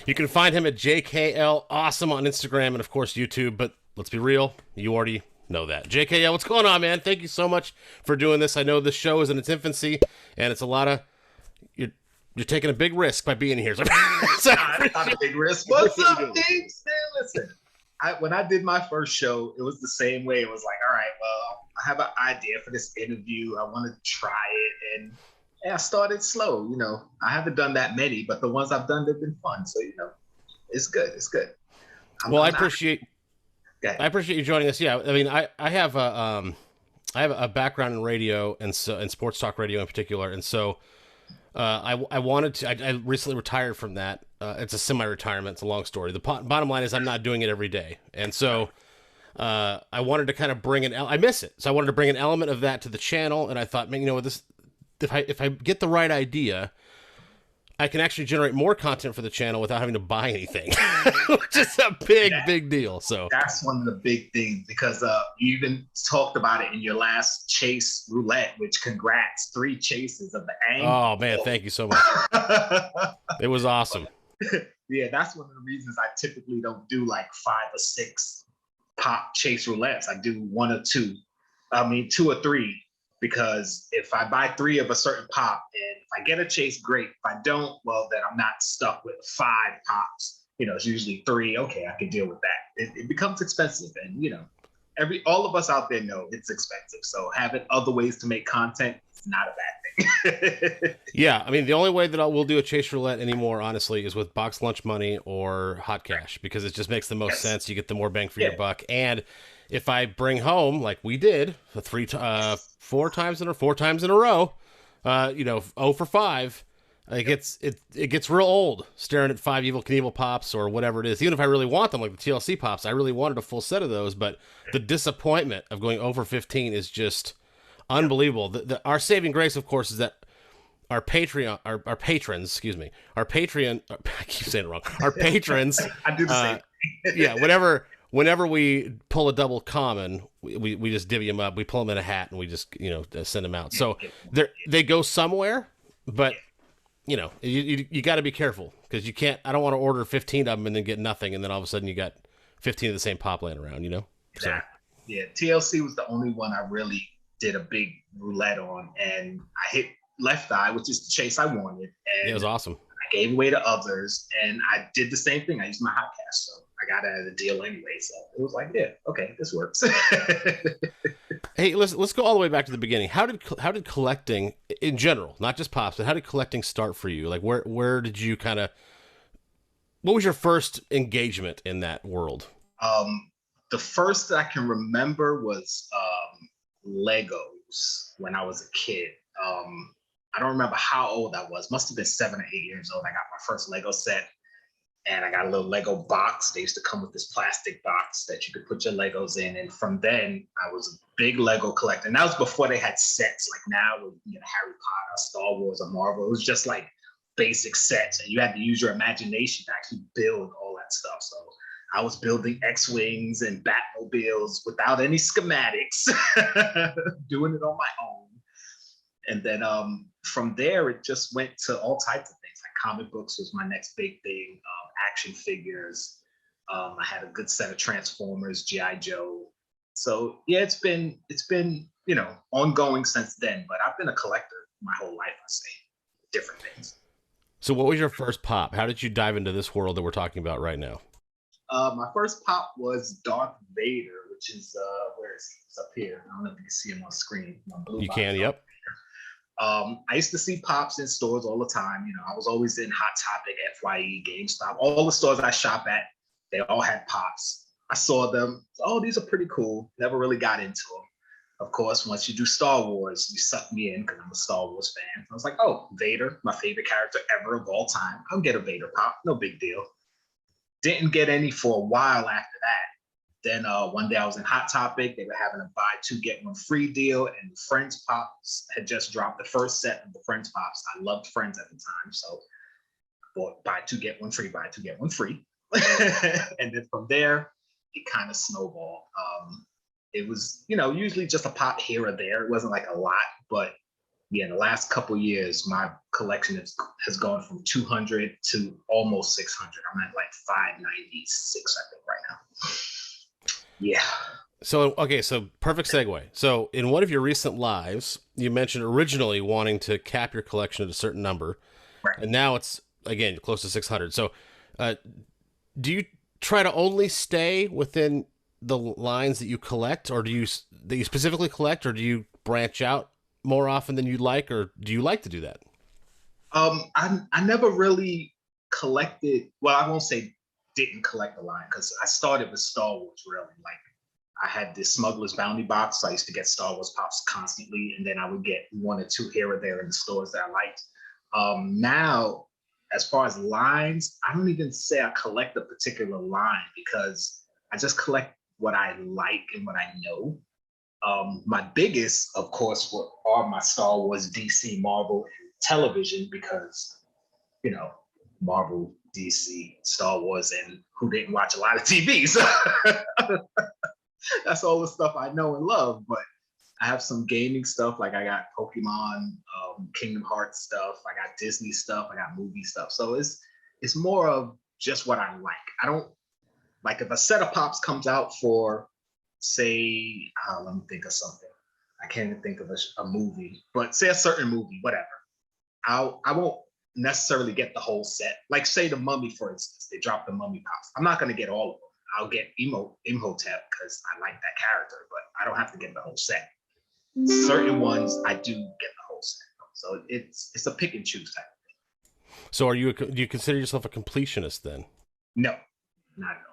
You can find him at JKL Awesome on Instagram and, of course, YouTube. But let's be real, you already know that. JKL, what's going on, man? Thank you so much for doing this. I know this show is in its infancy, and it's a lot of you're taking a big risk by being here. So, It's not a big risk. What's up, Dings? Listen, when I did my first show, it was the same way. It was like, all right, well, I have an idea for this interview. I want to try it, and I started slow. I haven't done that many, but the ones I've done, they've been fun. So it's good. It's good. I appreciate you joining us. Yeah, I mean, I have a background in radio and sports talk radio in particular, and so I wanted to. I recently retired from that. It's a semi-retirement. It's a long story. The bottom line is I'm not doing it every day, and so I wanted to kind of bring I miss it, so I wanted to bring an element of that to the channel, and I thought, man, this. If I get the right idea, I can actually generate more content for the channel without having to buy anything, which is a big deal. So that's one of the big things, because you even talked about it in your last chase roulette, which congrats, 3 chases of the angle. Oh man, thank you so much. It was awesome. Yeah, that's one of the reasons I typically don't do like 5 or 6 pop chase roulettes. I do 1 or 2. I mean 2 or 3. Because if I buy 3 of a certain pop, and if I get a chase, great. If I don't, well, then I'm not stuck with 5 pops. It's usually 3. Okay, I can deal with that. It becomes expensive, and all of us out there know it's expensive. So having other ways to make content is not a bad thing. Yeah, I mean, the only way that I will do a chase roulette anymore, honestly, is with box lunch money or hot cash, because it just makes the most sense. You get the more bang for your buck, and if I bring home, like we did, 4 times in a row, 0 for 5, it gets real old staring at 5 Evil Knievel pops or whatever it is. Even if I really want them, like the TLC pops, I really wanted a full set of those, but the disappointment of going over 15 is just unbelievable. Our saving grace, of course, is that our patrons, I keep saying it wrong. Our patrons, I do the same. Yeah, whenever we pull a double common, we just divvy them up. We pull them in a hat and we just send them out. So they go somewhere, but you got to be careful, because you can't. I don't want to order 15 of them and then get nothing, and then all of a sudden you got 15 of the same pop laying around. So. Yeah, TLC was the only one I really did a big roulette on, and I hit left eye, which is the chase I wanted. And it was awesome. I gave away to others, and I did the same thing. I used my hot cash, so I got out of the deal anyway. So it was like, yeah, okay, this works. Hey, let's go all the way back to the beginning. How did collecting in general, not just pops, but how did collecting start for you? Like where did you what was your first engagement in that world? The first that I can remember was Legos when I was a kid. I don't remember how old I was. Must have been 7 or 8 years old. I got my first Lego set, and I got a little Lego box. They used to come with this plastic box that you could put your Legos in. And from then, I was a big Lego collector. And that was before they had sets. Like now, with Harry Potter, Star Wars, or Marvel, it was just like basic sets, and you had to use your imagination to actually build all that stuff. So I was building X-Wings and Batmobiles without any schematics, doing it on my own. And then from there, it just went to all types of things. Like comic books was my next big thing. Action figures. I had a good set of Transformers, G.I. Joe. So yeah, it's been ongoing since then. But I've been a collector my whole life. I say different things. So what was your first pop? How did you dive into this world that we're talking about right now? My first pop was Darth Vader, which is where is he? It's up here. I don't know if you can see him on screen. You can, yep. I used to see pops in stores all the time. I was always in Hot Topic, FYE, GameStop. All the stores I shop at, they all had pops. I saw them. Oh, these are pretty cool. Never really got into them. Of course, once you do Star Wars, you suck me in because I'm a Star Wars fan. I was like, oh, Vader, my favorite character ever of all time. I'll get a Vader pop. No big deal. Didn't get any for a while after that. Then one day I was in Hot Topic. They were having a buy 2 get 1 free deal, and the Friends Pops had just dropped the first set of the Friends Pops. I loved Friends at the time, so I bought buy 2 get 1 free, buy 2 get 1 free. And then from there, it kind of snowballed. It was, usually just a pop here or there. It wasn't like a lot, but Yeah, the last couple years, my collection has gone from 200 to almost 600. I'm at like 596, I think, right now. Yeah. So, okay, so perfect segue. So, in one of your recent lives, you mentioned originally wanting to cap your collection at a certain number, Right. and now it's again close to 600. So, uh, do you try to only stay within the lines that you collect, or that you specifically collect, or do you branch out more often than you'd like, or do you like to do that? I never really collected. Well, I won't say didn't collect a line because I started with Star Wars. Really, like I had this Smuggler's Bounty box. So I used to get Star Wars pops constantly, and then I would get one or two here or there in the stores that I liked. Now, as far as lines, I don't even say I collect a particular line because I just collect what I like and what I know. My biggest, of course, are my Star Wars, DC, Marvel, and television because, you know, Marvel, DC, Star Wars, and who didn't watch a lot of TV. So that's all the stuff I know and love. But I have some gaming stuff, like I got Pokemon, Kingdom Hearts stuff, I got Disney stuff, I got movie stuff. So it's more of just what I like. I don't like if a set of pops comes out for, say, let me think of something. I can't even think of a movie, but say a certain movie, whatever. I won't necessarily get the whole set. Like say the Mummy, for instance, they dropped the Mummy pops. I'm not going to get all of them. I'll get Imhotep because I like that character, but I don't have to get the whole set. Certain ones I do get the whole set. So it's a pick and choose type. So, do you consider yourself a completionist then? No, not at all.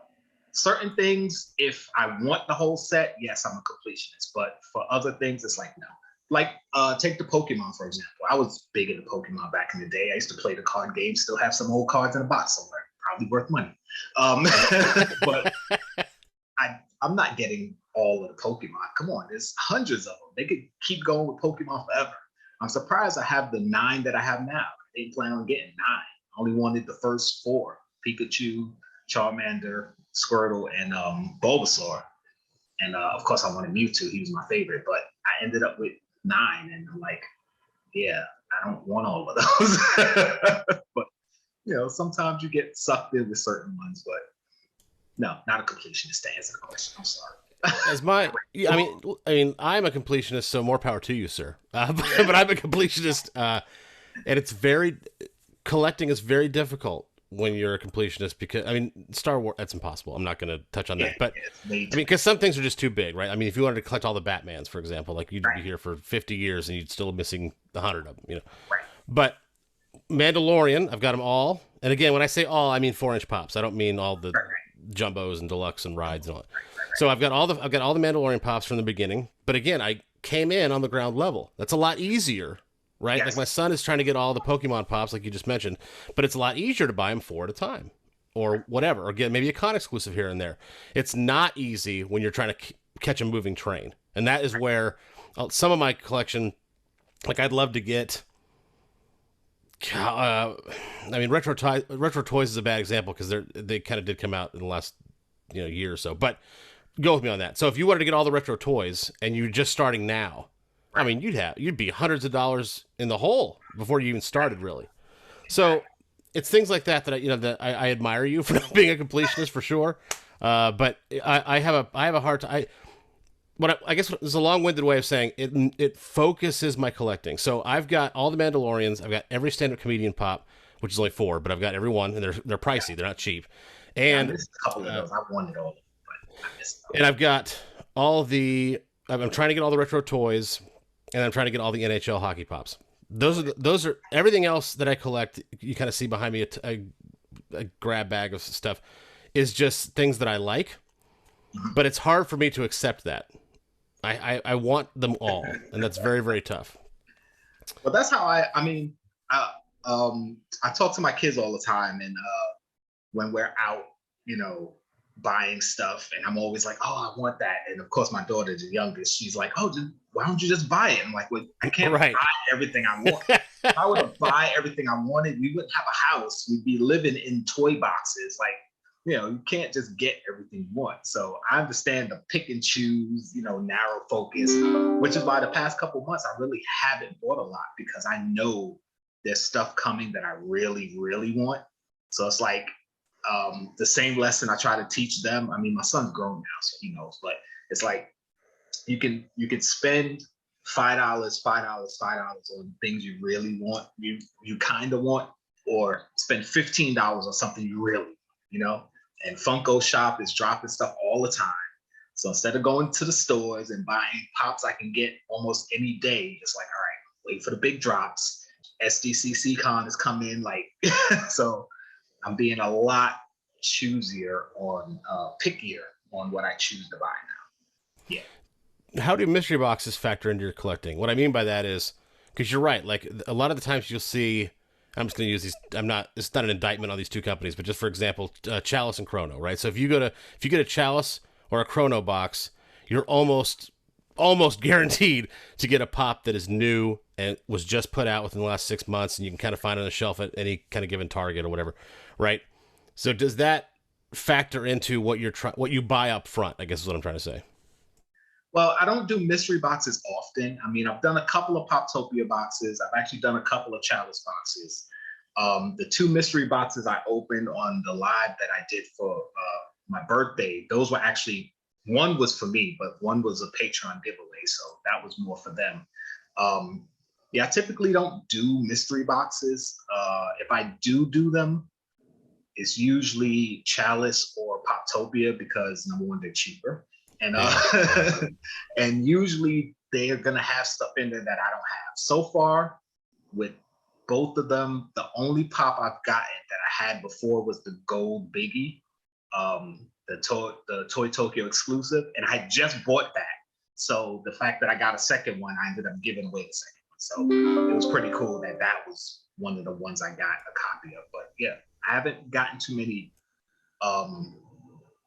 Certain things, if I want the whole set, yes, I'm a completionist. But for other things, it's like no. Like take the Pokemon for example. I was big into Pokemon back in the day. I used to play the card game. Still have some old cards in a box somewhere. Probably worth money. But I'm not getting all of the Pokemon. Come on, there's hundreds of them. They could keep going with Pokemon forever. I'm surprised I have the 9 that I have now. I didn't plan on getting 9. I only wanted the first 4: Pikachu, Charmander, Squirtle, and Bulbasaur. And of course, I wanted Mewtwo. He was my favorite, but I ended up with 9, and I'm like, yeah, I don't want all of those. But sometimes you get sucked in with certain ones, but no, not a completionist to answer the question. I'm sorry. I'm a completionist, so more power to you, sir. But I'm a completionist, and collecting is very difficult when you're a completionist because Star Wars, that's impossible. I'm not going to touch on that, but because some things are just too big, right? If you wanted to collect all the Batmans, for example, like you'd be here for 50 years and you'd still be missing 100 of them, Right. But Mandalorian, I've got them all, and again, when I say all, I mean 4-inch pops. I don't mean all the jumbos and deluxe and rides and all that. So I've got all the Mandalorian pops from the beginning, but again, I came in on the ground level. That's a lot easier. Right? Yes. Like my son is trying to get all the Pokemon pops, like you just mentioned, but it's a lot easier to buy them 4 at a time or whatever, or get maybe a con exclusive here and there. It's not easy when you're trying to catch a moving train. And that is where some of my collection, like I'd love to get, Retro Toys is a bad example because they kind of did come out in the last year or so, but go with me on that. So if you wanted to get all the Retro Toys and you're just starting now, you'd be hundreds of dollars in the hole before you even started, really. So it's things like that I admire you for being a completionist for sure. But I have a hard time. I guess it's a long-winded way of saying it focuses my collecting. So I've got all the Mandalorians. I've got every stand-up comedian pop, which is only 4, but I've got every one, and they're pricey. They're not cheap. And I missed a couple of those. I wanted all of them, but I missed them. And I've got all the. I'm trying to get all the Retro Toys. And I'm trying to get all the NHL hockey pops. Those are everything else that I collect. You kind of see behind me a grab bag of stuff is just things that I like, but it's hard for me to accept that. I want them all, and that's very, very tough. Well, that's how I talk to my kids all the time, and when we're out, buying stuff, and I'm always like, oh, I want that. And of course, my daughter, the youngest, she's like, oh, why don't you just buy it? I'm like, well, I can't buy everything I want. If I were to buy everything I wanted, we wouldn't have a house. We'd be living in toy boxes. Like, You can't just get everything you want. So I understand the pick and choose, narrow focus, which is why the past couple months I really haven't bought a lot because I know there's stuff coming that I really, really want. So it's like the same lesson I try to teach them. I mean, my son's grown now, so he knows, but it's like you can spend $5 on things you really want, you kind of want, or spend $15 on something you really want, and Funko Shop is dropping stuff all the time. So instead of going to the stores and buying pops I can get almost any day, it's like, all right, wait for the big drops. SDCC Con is coming, like, so I'm being a lot pickier on what I choose to buy now. Yeah. How do mystery boxes factor into your collecting? What I mean by that is, because you're right, like a lot of the times you'll see, I'm just going to use these. It's not an indictment on these two companies, but just for example, Chalice and Chrono, right? So if you get a Chalice or a Chrono box, you're almost guaranteed to get a pop that is new and was just put out within the last 6 months, and you can kind of find it on the shelf at any kind of given Target or whatever, right? So does that factor into what you buy up front? I guess is what I'm trying to say. Well, I don't do mystery boxes often. I mean, I've done a couple of Poptopia boxes. I've actually done a couple of Chalice boxes. The two mystery boxes I opened on the live that I did for my birthday, those were actually, one was for me, but one was a Patreon giveaway. So that was more for them. Yeah, I typically don't do mystery boxes. If I do them, it's usually Chalice or Poptopia because number one, they're cheaper. And and usually they're gonna have stuff in there that I don't have. So far, with both of them, the only pop I've gotten that I had before was the gold Biggie, the Toy Tokyo exclusive, and I just bought that. So the fact that I got a second one, I ended up giving away the second one. So it was pretty cool that was one of the ones I got a copy of. But yeah, I haven't gotten too many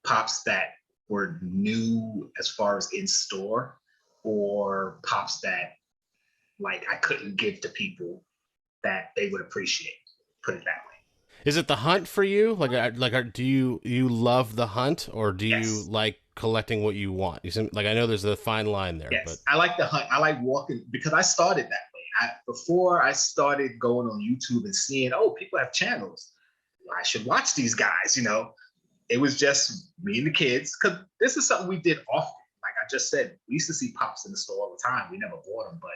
pops that were new as far as in store, or pops that like I couldn't give to people that they would appreciate. Put it that way. Is it the hunt for you? Do you love the hunt, or do Yes. you like collecting what you want? I know there's a fine line there. Yes, But I like the hunt. I like walking because I started that way. Before I started going on YouTube and seeing, people have channels, I should watch these guys. It was just me and the kids, because this is something we did often. Like I just said, we used to see pops in the store all the time. We never bought them, but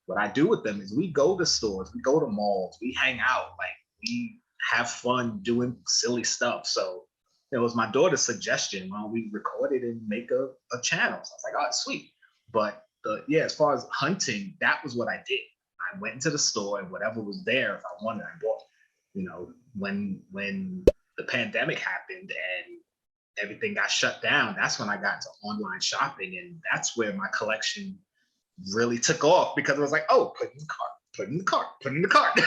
what I do with them is we go to stores, we go to malls, we hang out, like we have fun doing silly stuff. So it was my daughter's suggestion when we recorded and make a channel. So I was like, oh, sweet. But as far as hunting, that was what I did. I went into the store and whatever was there, if I wanted, I bought. When the pandemic happened and everything got shut down, that's when I got into online shopping, and that's where my collection really took off, because it was like, put in the cart.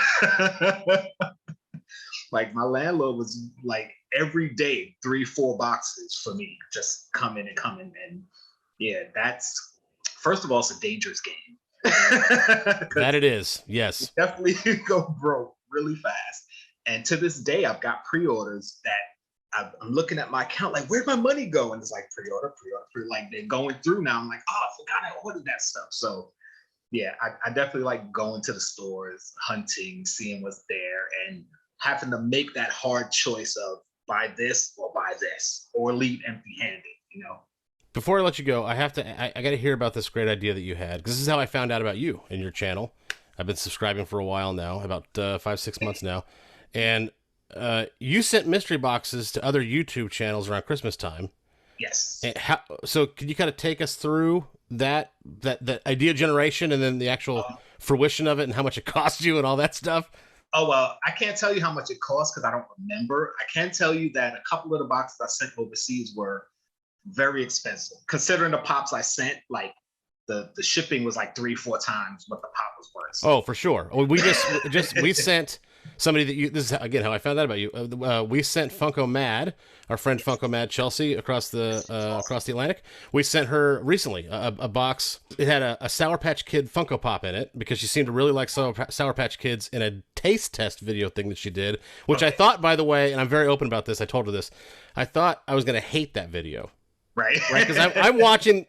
Like my landlord was like every day 3-4 boxes for me just coming. And yeah, that's, first of all, it's a dangerous game. that it is, yes. Definitely go broke really fast. And to this day, I've got pre-orders that I'm looking at my account like, where'd my money go? And it's like pre-order. Like they're going through now. I'm like, I forgot I ordered that stuff. So yeah, I definitely like going to the stores, hunting, seeing what's there, and having to make that hard choice of buy this or leave empty-handed. Before I let you go, I got to hear about this great idea that you had, because this is how I found out about you and your channel. I've been subscribing for a while now, about 5-6 months now. And you sent mystery boxes to other YouTube channels around Christmas time. Yes. So could you kind of take us through that idea generation and then the actual fruition of it and how much it cost you and all that stuff? Oh, well, I can't tell you how much it cost because I don't remember. I can tell you that a couple of the boxes I sent overseas were very expensive. Considering the pops I sent, like the shipping was like 3-4 times what the pop was worth. Oh, for sure. We sent somebody that you. This is again how I found out about you. We sent Funko Mad, our friend Funko Mad Chelsea, across the Atlantic. We sent her recently a box. It had a Sour Patch Kid Funko Pop in it because she seemed to really like Sour Patch Kids in a taste test video thing that she did, which I thought, by the way, and I'm very open about this. I told her this. I thought I was going to hate that video. Right. Because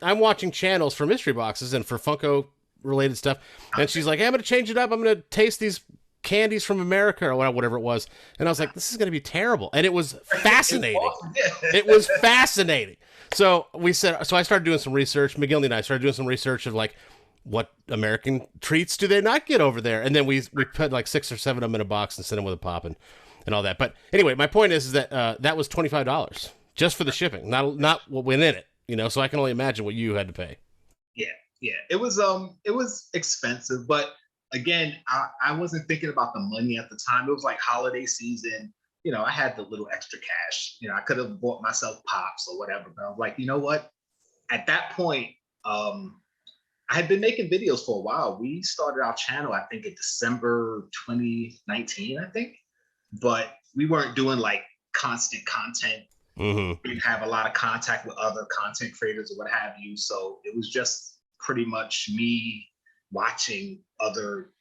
I'm watching channels for mystery boxes and for Funko related stuff, and she's like, hey, I'm going to change it up. I'm going to taste these candies from America or whatever it was, and I was like, this is going to be terrible, and it was fascinating. It was fascinating. So I started doing some research. McGinley and I started doing some research of like, what American treats do they not get over there, and then we put like 6 or 7 of them in a box and sent them with a pop and all that. But anyway, my point is that that was $25. Just for the shipping, not what went in it, So I can only imagine what you had to pay. Yeah. It was expensive, but again, I wasn't thinking about the money at the time. It was like holiday season. I had the little extra cash. I could have bought myself pops or whatever, but I was like, you know what? At that point, I had been making videos for a while. We started our channel, I think, in December 2019, I think, but we weren't doing like constant content. Mm-hmm. We didn't have a lot of contact with other content creators or what have you. So it was just pretty much me watching other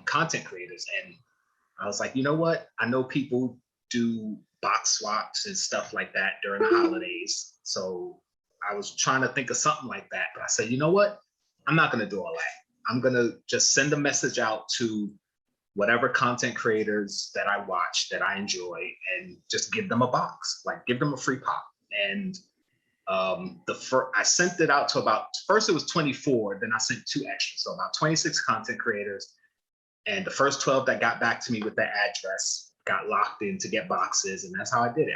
content creators. And I was like, you know what? I know people do box swaps and stuff like that during the holidays. So I was trying to think of something like that. But I said, you know what? I'm not going to do all that. I'm going to just send a message out to whatever content creators that I watch that I enjoy and just give them a box, like give them a free pop. And I sent it out to first it was 24, then I sent 2 extras. So about 26 content creators. And the first 12 that got back to me with their address got locked in to get boxes. And that's how I did it.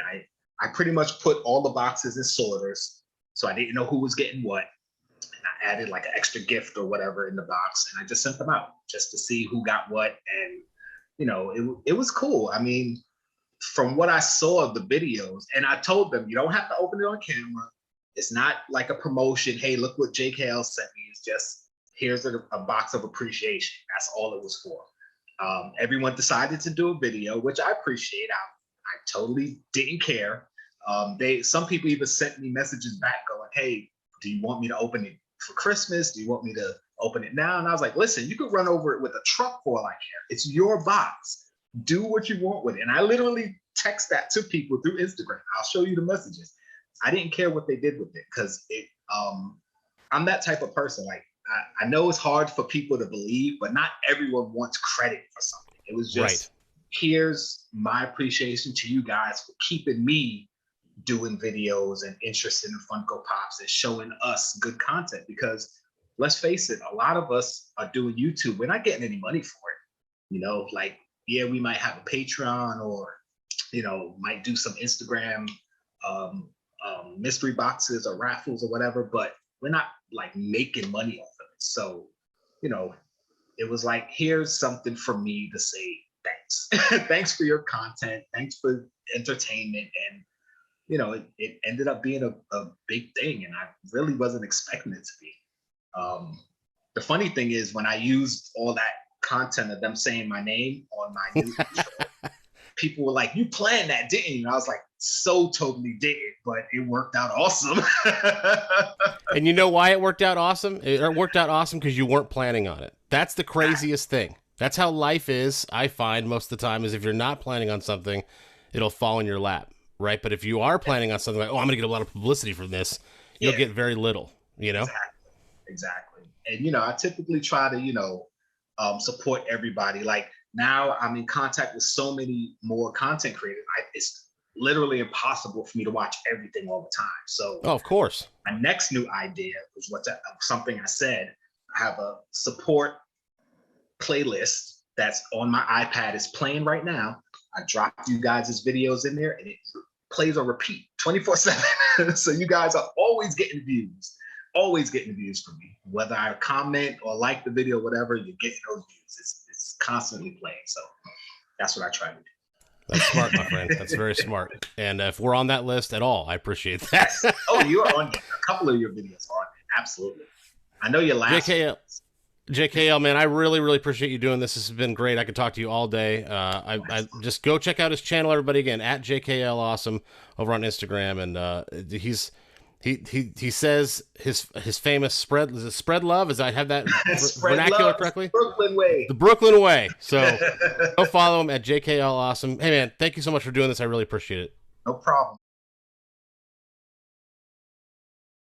I pretty much put all the boxes in sorters. So I didn't know who was getting what. And I added like an extra gift or whatever in the box. And I just sent them out just to see who got what. And, it was cool. I mean, from what I saw of the videos, and I told them, you don't have to open it on camera. It's not like a promotion. Hey, look what JKL sent me. It's just, here's a box of appreciation. That's all it was for. Everyone decided to do a video, which I appreciate. I totally didn't care. Some people even sent me messages back going, hey, do you want me to open it for Christmas? Do you want me to open it now? And I was like, listen, you could run over it with a truck for all I care. It's your box. Do what you want with it. And I literally text that to people through Instagram. I'll show you the messages. I didn't care what they did with it because I'm that type of person. Like, I know it's hard for people to believe, but not everyone wants credit for something. It was just, Here's my appreciation to you guys for keeping me doing videos and interested in Funko Pops and showing us good content. Because let's face it, a lot of us are doing YouTube. We're not getting any money for it. Like, yeah, we might have a Patreon or, might do some Instagram mystery boxes or raffles or whatever, but we're not like making money off of it. So, it was like, here's something for me to say thanks. Thanks for your content. Thanks for entertainment. And, it ended up being a big thing, and I really wasn't expecting it to be. The funny thing is, when I used all that content of them saying my name on my new show, people were like, you planned that, didn't you? And I was like, so totally did it, but it worked out awesome. And you know why it worked out awesome? It worked out awesome because you weren't planning on it. That's the craziest thing. That's how life is, I find, most of the time, is if you're not planning on something, it'll fall in your lap, right? But if you are planning on something like, I'm going to get a lot of publicity from this, you'll get very little, Exactly. And, I typically try to, support everybody. Like, now I'm in contact with so many more content creators. It's literally impossible for me to watch everything all the time. So, of course, my next new idea was something I said. I have a support playlist that's on my iPad. It's playing right now. I dropped you guys' videos in there, and it plays on repeat 24/7. So you guys are always getting views. Always getting views from me. Whether I comment or like the video, whatever, you're getting those views. It's constantly playing. So that's what I try to do. That's smart, my friend. That's very smart. And if we're on that list at all, I appreciate that. Oh, you're on it. A couple of your videos are on it. Absolutely. I know your last. JKL, man, I really, really appreciate you doing this. This has been great. I could talk to you all day. I just go check out his channel, everybody. Again, at JKL Awesome over on Instagram, and he says his famous spread love. Is I have that vernacular love, correctly? Brooklyn way. The Brooklyn way. So go follow him at JKL Awesome. Hey man, thank you so much for doing this. I really appreciate it. No problem.